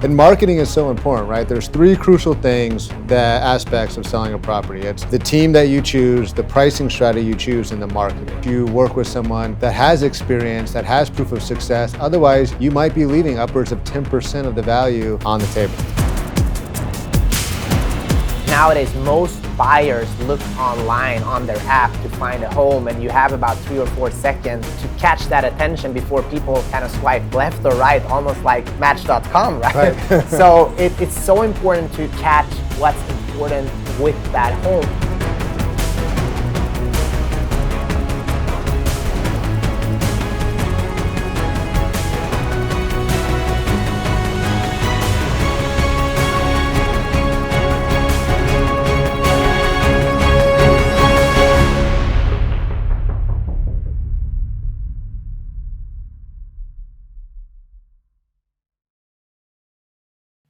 And marketing is so important, right? There's three crucial things, that aspects of selling a property. It's the team that you choose, the pricing strategy you choose, and the marketing. You work with someone that has experience, that has proof of success. Otherwise, you might be leaving upwards of 10% of the value on the table. Nowadays, most buyers look online on their app to find a home, and you have about 3 or 4 seconds to catch that attention before people kind of swipe left or right, almost like Match.com, right? So it's so important to catch what's important with that home.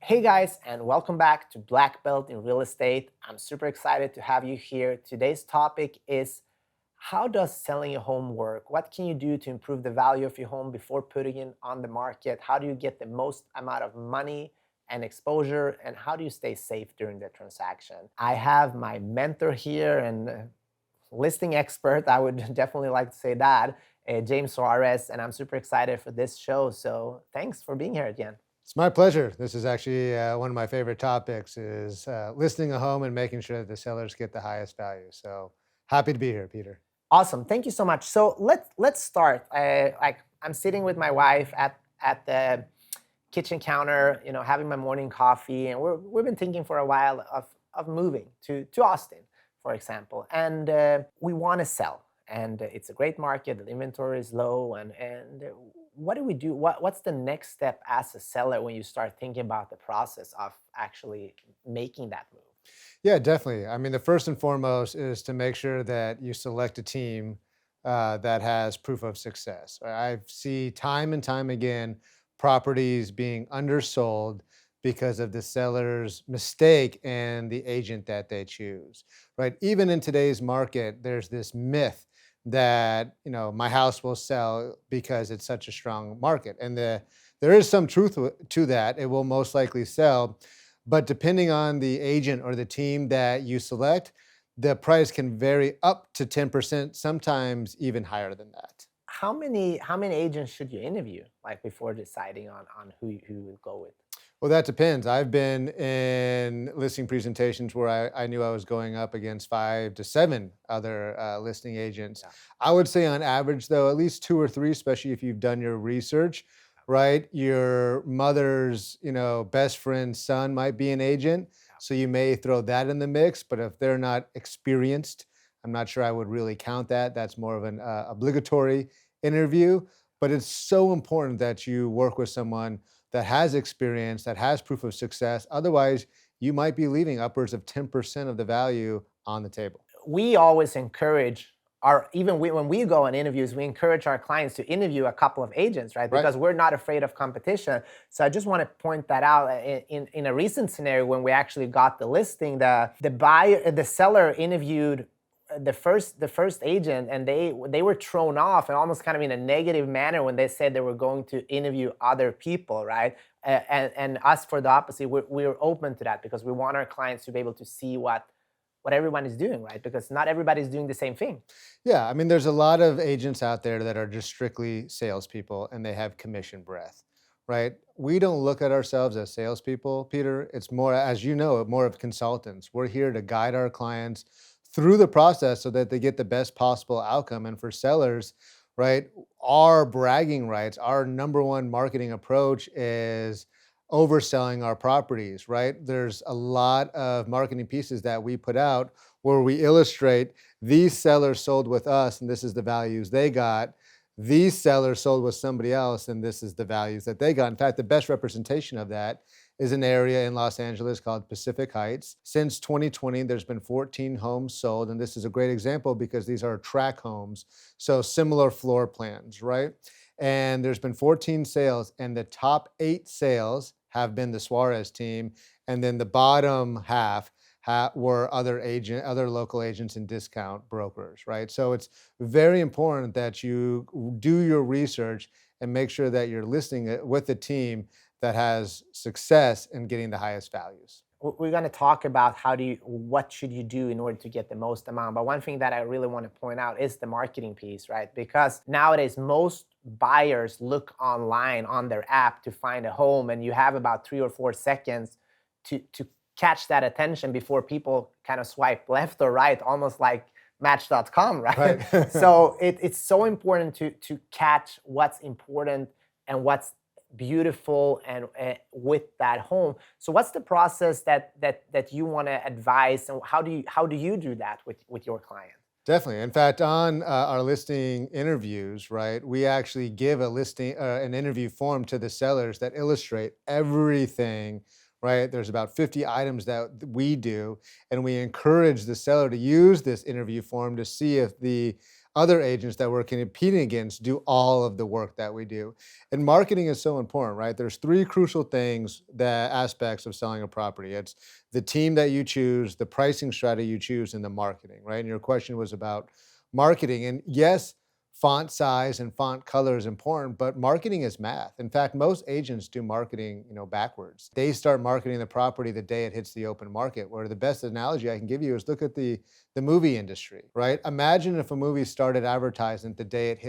Hey guys, and welcome back to Black Belt in Real Estate. I'm super excited to have you here. Today's topic is, how does selling a home work? What can you do to improve the value of your home before putting it on the market? How do you get the most amount of money and exposure? And how do you stay safe during the transaction? I have my mentor here and listing expert, I would definitely like to say that, James Suarez, and I'm super excited for this show. So thanks for being here again. It's my pleasure. This is actually one of my favorite topics, is listing a home and making sure that the sellers get the highest value. So happy to be here, Peter. Awesome, thank you so much. So let's start. I'm sitting with my wife at the kitchen counter, having my morning coffee, and we've been thinking for a while of moving to Austin, for example, and we want to sell, and it's a great market. The inventory is low, and what do we do? What's the next step as a seller when you start thinking about the process of actually making that move? Yeah, definitely. I mean, the first and foremost is to make sure that you select a team that has proof of success. I see time and time again properties being undersold because of the seller's mistake and the agent that they choose, right? Even in today's market, there's this myth that, my house will sell because it's such a strong market. And there is some truth to that. It will most likely sell. But depending on the agent or the team that you select, the price can vary up to 10%, sometimes even higher than that. How many agents should you interview, like, before deciding on who you will go with? Well, that depends. I've been in listing presentations where I knew I was going up against 5 to 7 other listing agents. Yeah. I would say on average, though, at least 2 or 3, especially if you've done your research, right? Your mother's, best friend's son might be an agent, so you may throw that in the mix. But if they're not experienced, I'm not sure I would really count that. That's more of an obligatory interview. But it's so important that you work with someone that has experience, that has proof of success. Otherwise, you might be leaving upwards of 10% of the value on the table. We always encourage when we go on interviews, we encourage our clients to interview a couple of agents, right? Because we're not afraid of competition. So I just want to point that out. In a recent scenario, when we actually got the listing, the seller interviewed the first agent, and they were thrown off, and almost kind of in a negative manner, when they said they were going to interview other people, right? And us, for the opposite, we're open to that, because we want our clients to be able to see what everyone is doing, right? Because not everybody's doing the same thing. Yeah, I mean, there's a lot of agents out there that are just strictly salespeople, and they have commission breath, right? We don't look at ourselves as salespeople, Peter. It's more, as you know, more of consultants. We're here to guide our clients through the process so that they get the best possible outcome. And for sellers, right, our bragging rights, our number one marketing approach is overselling our properties, right? There's a lot of marketing pieces that we put out where we illustrate these sellers sold with us, and this is the values they got. These sellers sold with somebody else, and this is the values that they got. In fact, the best representation of that is an area in Los Angeles called Pacific Heights. Since 2020, there's been 14 homes sold, and this is a great example because these are tract homes, so similar floor plans, right? And there's been 14 sales, and the top 8 sales have been the Suarez team, and then the bottom half were other local agents and discount brokers, right? So it's very important that you do your research and make sure that you're listing it with a team that has success in getting the highest values. We're going to talk about what should you do in order to get the most amount. But one thing that I really want to point out is the marketing piece, right? Because nowadays most buyers look online on their app to find a home, and you have about 3 or 4 seconds to catch that attention before people kind of swipe left or right, almost like Match.com, right? Right. So it's so important to catch what's important and what's beautiful and with that home. So what's the process that you want to advise, and how do you do that with your client? Definitely. In fact, on our listing interviews, right, we actually give an interview form to the sellers that illustrate everything, right? There's about 50 items that we do, and we encourage the seller to use this interview form to see if the other agents that we're competing against do all of the work that we do. And marketing is so important, right? There's three crucial things, aspects of selling a property. It's the team that you choose, the pricing strategy you choose, and the marketing, right? And your question was about marketing. And yes, font size and font color is important, but marketing is math. In fact, most agents do marketing, backwards. They start marketing the property the day it hits the open market, where the best analogy I can give you is look at the movie industry, right? Imagine if a movie started advertising the day it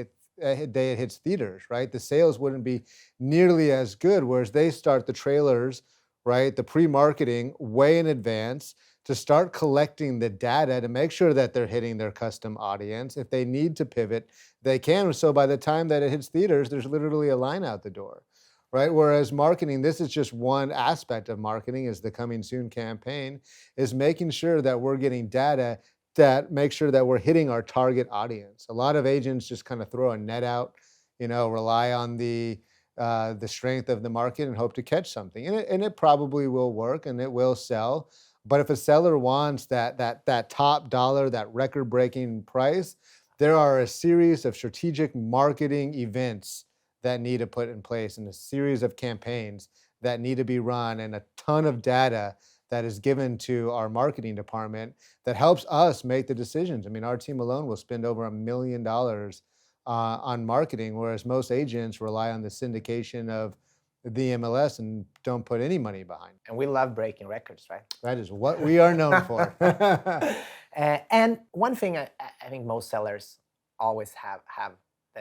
hits theaters, right? The sales wouldn't be nearly as good, whereas they start the trailers, right? The pre-marketing way in advance to start collecting the data to make sure that they're hitting their custom audience. If they need to pivot, they can. So by the time that it hits theaters, there's literally a line out the door, right? Whereas marketing, this is just one aspect of marketing, is the coming soon campaign, is making sure that we're getting data that make sure that we're hitting our target audience. A lot of agents just kind of throw a net out, rely on the strength of the market and hope to catch something. And it probably will work and it will sell. But if a seller wants that top dollar, that record-breaking price, there are a series of strategic marketing events that need to put in place, and a series of campaigns that need to be run, and a ton of data that is given to our marketing department that helps us make the decisions. I mean, our team alone will spend over $1 million on marketing, whereas most agents rely on the syndication of the MLS and don't put any money behind. And we love breaking records, right? That is what we are known for. And one thing I think most sellers always have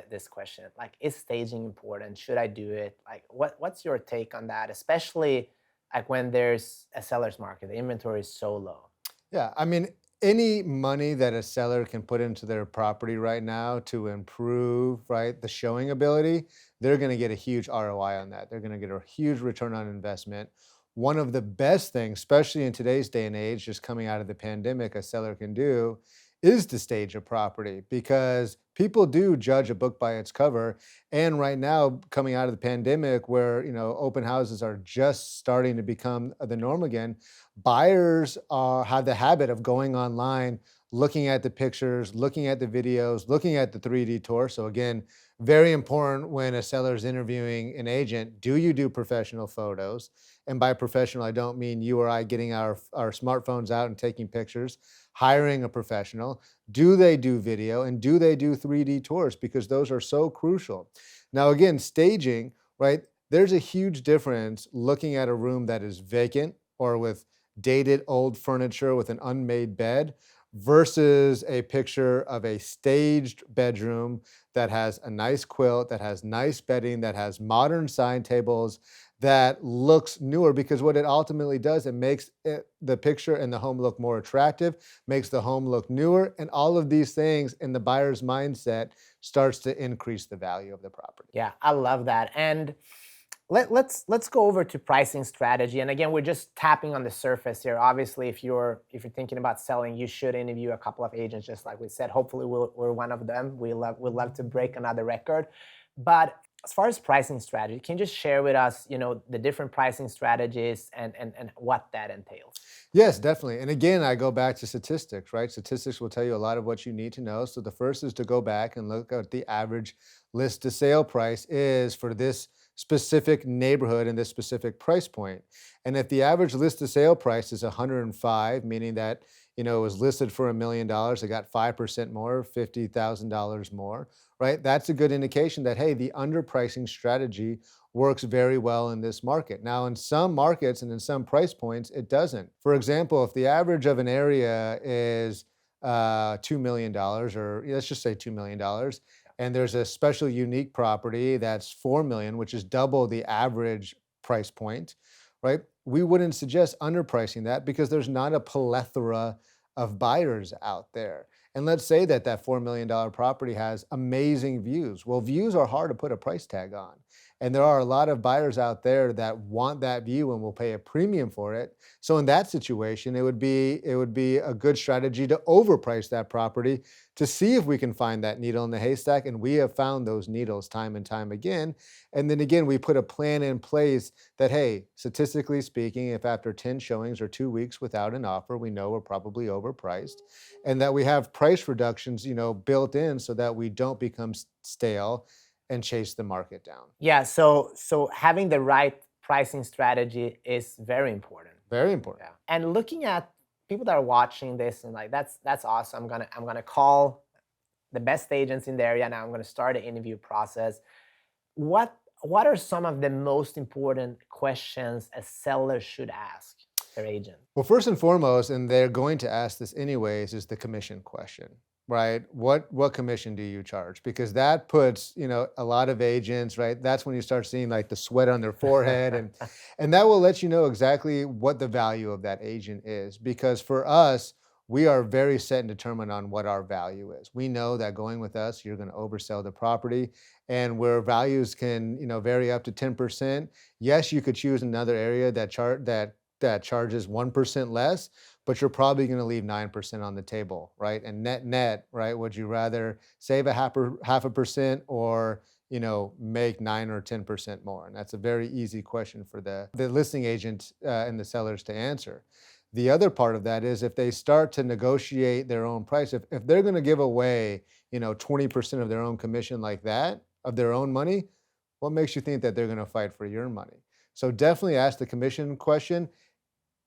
this question, like, is staging important? Should I do it? Like, what's your take on that? Especially like when there's a seller's market, the inventory is so low. Yeah, I mean, any money that a seller can put into their property right now to improve, right, the showing ability, they're going to get a huge ROI on that. They're going to get a huge return on investment. One of the best things, especially in today's day and age, just coming out of the pandemic, a seller can do is to stage a property, because people do judge a book by its cover. And right now, coming out of the pandemic, where open houses are just starting to become the norm again, buyers have the habit of going online, looking at the pictures, looking at the videos, looking at the 3D tour. So again, very important when a seller is interviewing an agent, do you do professional photos? And by professional, I don't mean you or I getting our smartphones out and taking pictures. Hiring a professional. Do they do video, and do they do 3D tours? Because those are so crucial. Now, again, staging, right? There's a huge difference looking at a room that is vacant or with dated old furniture with an unmade bed versus a picture of a staged bedroom that has a nice quilt, that has nice bedding, that has modern side tables, that looks newer. Because what it ultimately does, it makes the picture and the home look more attractive, makes the home look newer, and all of these things in the buyer's mindset starts to increase the value of the property. Yeah, I love that. And let's go over to pricing strategy. And again, we're just tapping on the surface here. Obviously, if you're thinking about selling, you should interview a couple of agents, just like we said. Hopefully, we're one of them. We'd love to break another record. But as far as pricing strategy, can you just share with us, the different pricing strategies and what that entails? Yes, definitely. And again, I go back to statistics, right? Statistics will tell you a lot of what you need to know. So the first is to go back and look at the average list to sale price is for this specific neighborhood and this specific price point. And if the average list to sale price is 105, meaning that it was listed for $1 million, it got 5% more, $50,000 more, right? That's a good indication that, hey, the underpricing strategy works very well in this market. Now, in some markets and in some price points, it doesn't. For example, if the average of an area is $2 million, or let's just say $2 million, and there's a special unique property that's 4 million, which is double the average price point, right? We wouldn't suggest underpricing that because there's not a plethora of buyers out there. And let's say that that $4 million property has amazing views. Well, views are hard to put a price tag on. And there are a lot of buyers out there that want that view and will pay a premium for it. So in that situation, it would be a good strategy to overprice that property to see if we can find that needle in the haystack. And we have found those needles time and time again. And then again, we put a plan in place that, hey, statistically speaking, if after 10 showings or 2 weeks without an offer, we know we're probably overpriced, and that we have price reductions, built in so that we don't become stale and chase the market down. Yeah, so having the right pricing strategy is very important. Very important. Yeah. And looking at people that are watching this and like that's awesome. I'm gonna call the best agents in the area now. I'm gonna start an interview process. What are some of the most important questions a seller should ask their agent? Well, first and foremost, and they're going to ask this anyways, is the commission question, right? What commission do you charge? Because that puts, a lot of agents, right? That's when you start seeing like the sweat on their forehead, and that will let you know exactly what the value of that agent is. Because for us, we are very set and determined on what our value is. We know that going with us, you're going to oversell the property, and where values can, vary up to 10%. Yes, you could choose another area that charges 1% less, but you're probably going to leave 9% on the table, right? And net, right? Would you rather save a half a percent or, make 9 or 10% more? And that's a very easy question for the listing agent and the sellers to answer. The other part of that is if they start to negotiate their own price, if they're going to give away, 20% of their own commission like that, of their own money, what makes you think that they're going to fight for your money? So definitely ask the commission question,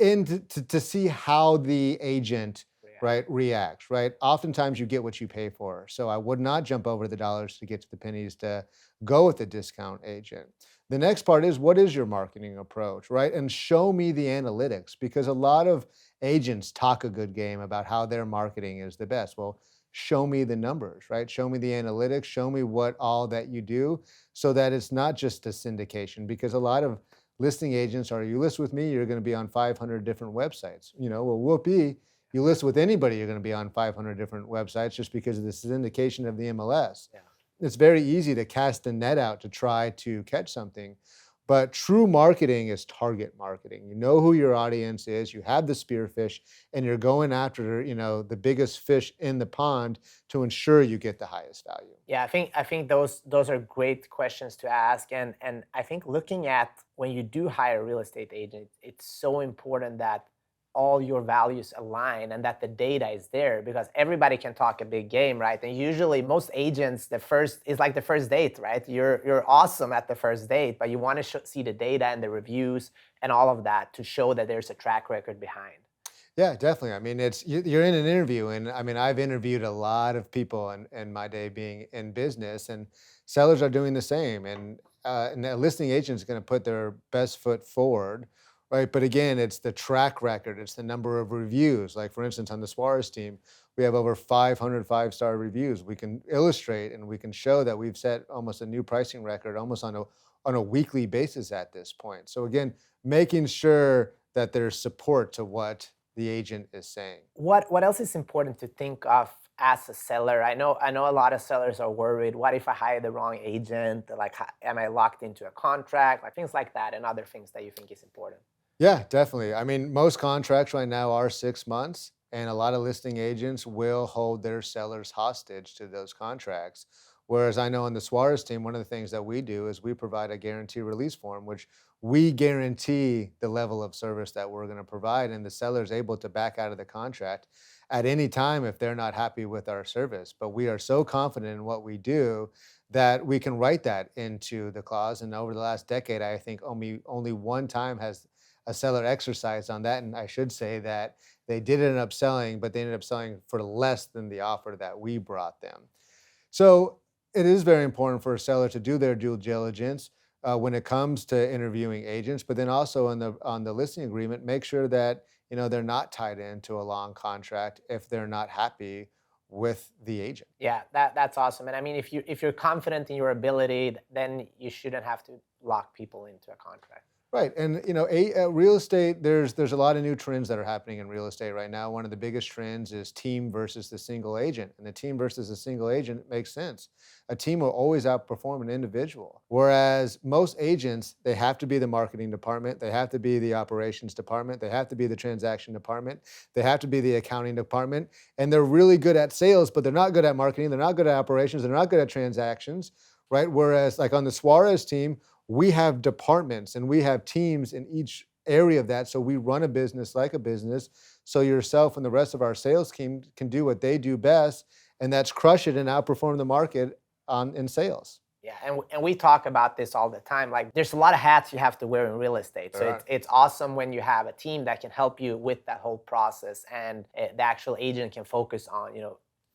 and to see how the agent, right, reacts, right? Oftentimes you get what you pay for. So I would not jump over the dollars to get to the pennies to go with the discount agent. The next part is, what is your marketing approach, right? And show me the analytics, because a lot of agents talk a good game about how their marketing is the best. Well, show me the numbers, right? Show me the analytics, show me what all that you do, so that it's not just a syndication, because a lot of listing agents are, you list with me, you're going to be on 500 different websites. Well, whoopee, you list with anybody, you're going to be on 500 different websites just because of the syndication of the MLS. Yeah. It's very easy to cast a net out to try to catch something. But true marketing is target marketing. You know who your audience is, you have the spearfish, and you're going after, the biggest fish in the pond to ensure you get the highest value. Yeah, I think those are great questions to ask. And I think looking at when you do hire a real estate agent, it's so important that all your values align and that the data is there, because everybody can talk a big game, right? And usually most agents, the first is like the first date, right? You're awesome at the first date, but you want to see the data and the reviews and all of that to show that there's a track record behind. Yeah, definitely. I mean, you're in an interview, and I mean, I've interviewed a lot of people in my day being in business, and sellers are doing the same. And a listing agent is going to put their best foot forward, right? But again, it's the track record, it's the number of reviews. Like for instance, on the Suarez team, we have over 500 5-star reviews. We can illustrate and we can show that we've set almost a new pricing record almost on a weekly basis at this point. So again, making sure that there's support to what the agent is saying. What else is important to think of as a seller? I know a lot of sellers are worried. What if I hire the wrong agent? Like, am I locked into a contract? Like things like that, and other things that you think is important. Yeah, definitely. I mean, most contracts right now are 6 months, and a lot of listing agents will hold their sellers hostage to those contracts. Whereas I know on the Suarez team, one of the things that we do is we provide a guarantee release form, which we guarantee the level of service that we're going to provide, and the seller is able to back out of the contract at any time if they're not happy with our service. But we are so confident in what we do that we can write that into the clause. And over the last decade, I think only one time has a seller exercised on that. And I should say that they did end up selling, but they ended up selling for less than the offer that we brought them. So it is very important for a seller to do their due diligence. when it comes to interviewing agents, but then also on the listing agreement, make sure that they're not tied into a long contract if they're not happy with the agent. Yeah, that's awesome. And I mean, if you're confident in your ability, then you shouldn't have to lock people into a contract. Right, and real estate. There's a lot of new trends that are happening in real estate right now. One of the biggest trends is team versus the single agent, and the team versus the single agent makes sense. A team will always outperform an individual. Whereas most agents, they have to be the marketing department, they have to be the operations department, they have to be the transaction department, they have to be the accounting department, and they're really good at sales, but they're not good at marketing, they're not good at operations, they're not good at transactions, right? Whereas like on the Suarez team, we have departments and we have teams in each area of that. So we run a business like a business. So yourself and the rest of our sales team can do what they do best, and that's crush it and outperform the market in sales. Yeah, and we talk about this all the time. Like, there's a lot of hats you have to wear in real estate. So Right. it's awesome when you have a team that can help you with that whole process, and the actual agent can focus on,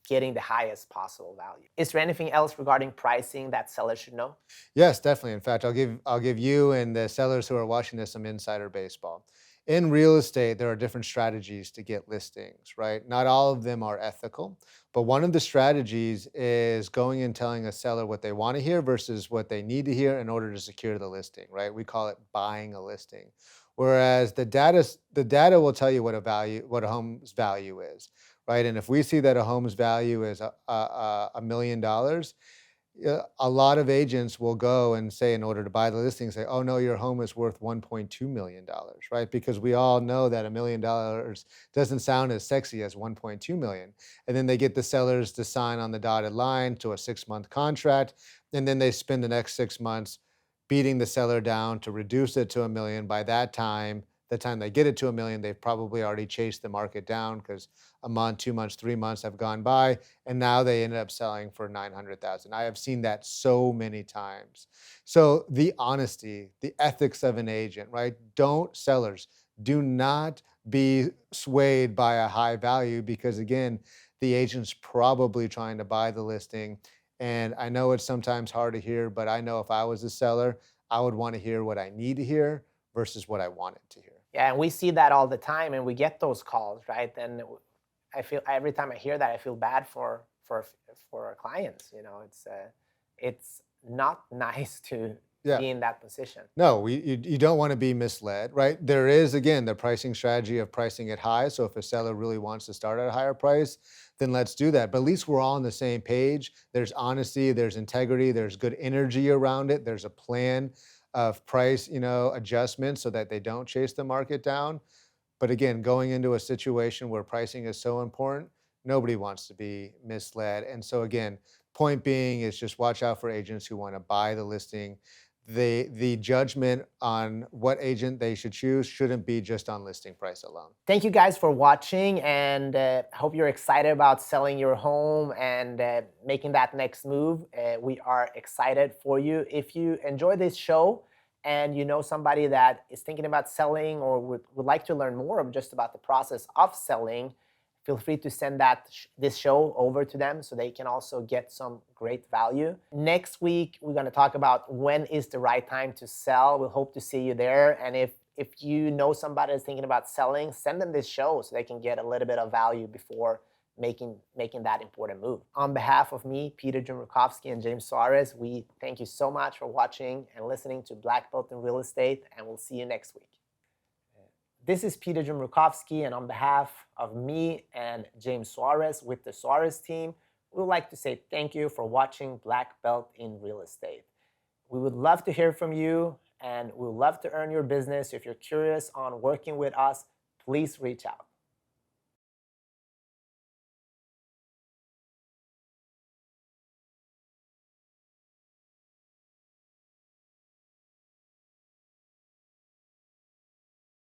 getting the highest possible value. Is there anything else regarding pricing that sellers should know? Yes, definitely. In fact, I'll give you and the sellers who are watching this some insider baseball. In real estate, there are different strategies to get listings, right? Not all of them are ethical, but one of the strategies is going and telling a seller what they want to hear versus what they need to hear in order to secure the listing, right? We call it buying a listing. Whereas the data will tell you what a home's value is, right? And if we see that a home's value is $1 million, a lot of agents will go and say, in order to buy the listing, say, oh no, your home is worth $1.2 million, right? Because we all know that $1 million doesn't sound as sexy as 1.2 million. And then they get the sellers to sign on the dotted line to a 6-month contract. And then they spend the next 6 months beating the seller down to reduce it to $1 million. By that time, the time they get it to $1 million, they've probably already chased the market down because a month, 2 months, 3 months have gone by, and now they ended up selling for 900,000. I have seen that so many times. So the honesty, the ethics of an agent, right? Sellers, do not be swayed by a high value, because again, the agent's probably trying to buy the listing. And I know it's sometimes hard to hear, but I know if I was a seller, I would want to hear what I need to hear versus what I wanted to hear. Yeah, and we see that all the time, and we get those calls, right? And I feel, every time I hear that, I feel bad for our clients. It's not nice to Yeah. be in that position. No, you don't want to be misled, right? There is, again, the pricing strategy of pricing it high. So if a seller really wants to start at a higher price, then let's do that. But at least we're all on the same page. There's honesty, there's integrity, there's good energy around it. There's a plan of price, adjustments so that they don't chase the market down. But again, going into a situation where pricing is so important, nobody wants to be misled. And so again, point being is just watch out for agents who want to buy the listing. The judgment on what agent they should choose shouldn't be just on listing price alone. Thank you guys for watching, and hope you're excited about selling your home and making that next move. We are excited for you. If you enjoy this show and you know somebody that is thinking about selling or would like to learn more just about the process of selling, feel free to send this show over to them so they can also get some great value. Next week, we're going to talk about when is the right time to sell. We'll hope to see you there. And if you know somebody that's thinking about selling, send them this show so they can get a little bit of value before making that important move. On behalf of me, Peter Jumrukovski, and James Suarez, we thank you so much for watching and listening to Black Belt in Real Estate, and we'll see you next week. This is Peter Jumrukovski, and on behalf of me and James Suarez with the Suarez team, we would like to say thank you for watching Black Belt in Real Estate. We would love to hear from you, and we would love to earn your business. If you're curious on working with us, please reach out.